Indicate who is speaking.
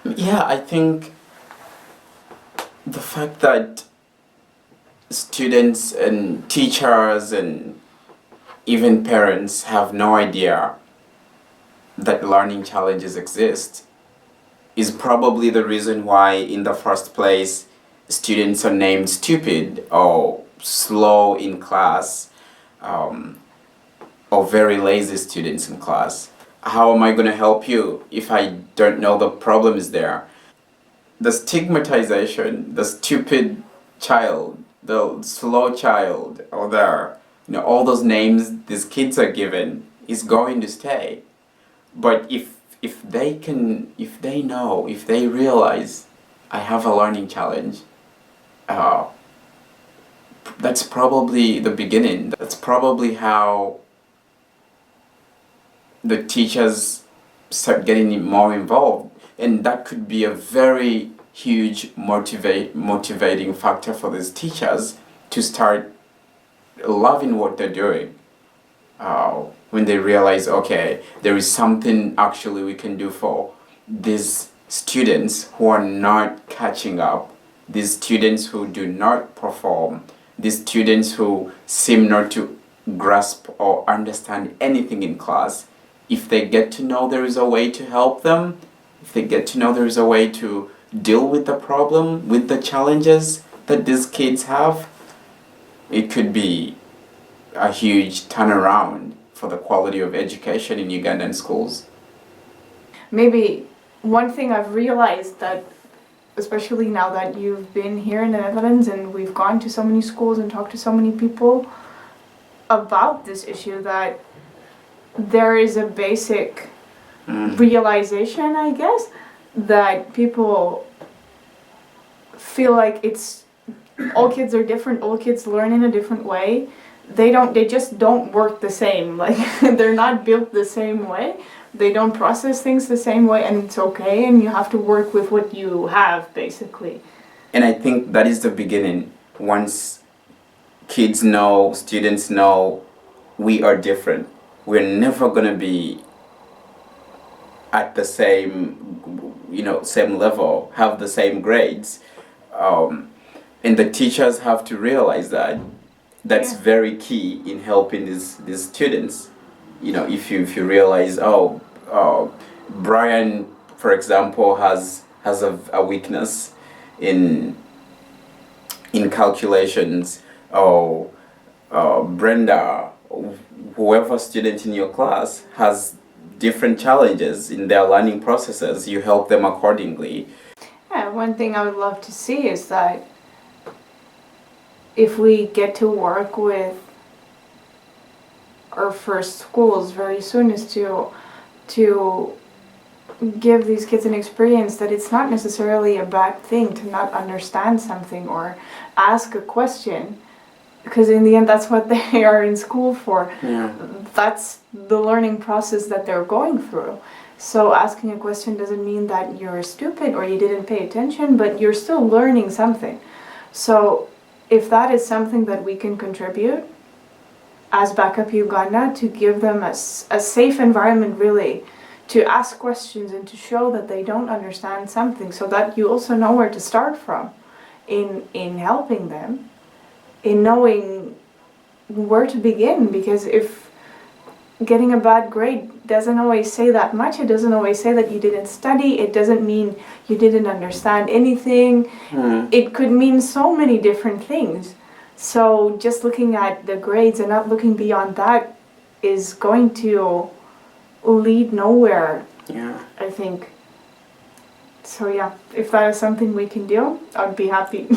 Speaker 1: Yeah, I think the fact that students and teachers and even parents have no idea that learning challenges exist is probably the reason why, in the first place, students are named stupid or slow in class, um, or very lazy students in class. How am I going to help you if I don't know the problem is there? The stigmatization, the stupid child, the slow child, or all those names these kids are given is going to stay. But if they know, if they realize I have a learning challenge, uh, that's probably the beginning. That's probably how the teachers start getting more involved, and that could be a very huge motivating factor for these teachers to start loving what they're doing. When they realize, okay, there is something actually we can do for these students who are not catching up, these students who do not perform, these students who seem not to grasp or understand anything in class. If they get to know there is a way to help them, if they get to know there is a way to deal with the problem, with the challenges that these kids have, it could be a huge turnaround for the quality of education in Ugandan schools.
Speaker 2: Maybe one thing I've realized that, especially now that you've been here in the Netherlands and we've gone to so many schools and talked to so many people about this issue, that there is a basic realization, I guess, that people feel like it's all kids are different, all kids learn in a different way. They just don't work the same. Like they're not built the same way. They don't process things the same way, and it's okay, and you have to work with what you have, basically.
Speaker 1: And I think that is the beginning. Once kids know, students know, we are different. We're never gonna be at the same level, have the same grades. And the teachers have to realize that. That's very key in helping these students. If you realize, Brian, for example, has a weakness in calculations, or Brenda, whoever student in your class has different challenges in their learning processes, you help them accordingly.
Speaker 2: Yeah, one thing I would love to see is that if we get to work with our first schools very soon, is to give these kids an experience that it's not necessarily a bad thing to not understand something or ask a question, because in the end that's what they are in school for.
Speaker 1: Yeah.
Speaker 2: That's the learning process that they're going through. So asking a question doesn't mean that you're stupid or you didn't pay attention, but you're still learning something. So if that is something that we can contribute as Backup Uganda, to give them a safe environment really to ask questions and to show that they don't understand something, so that you also know where to start from in helping them, in knowing where to begin. Because if getting a bad grade doesn't always say that much, it doesn't always say that you didn't study, it doesn't mean you didn't understand anything. It could mean so many different things. So just looking at the grades and not looking beyond that is going to lead nowhere,
Speaker 1: Yeah.
Speaker 2: I think. So yeah, if that is something we can do, I'd be happy.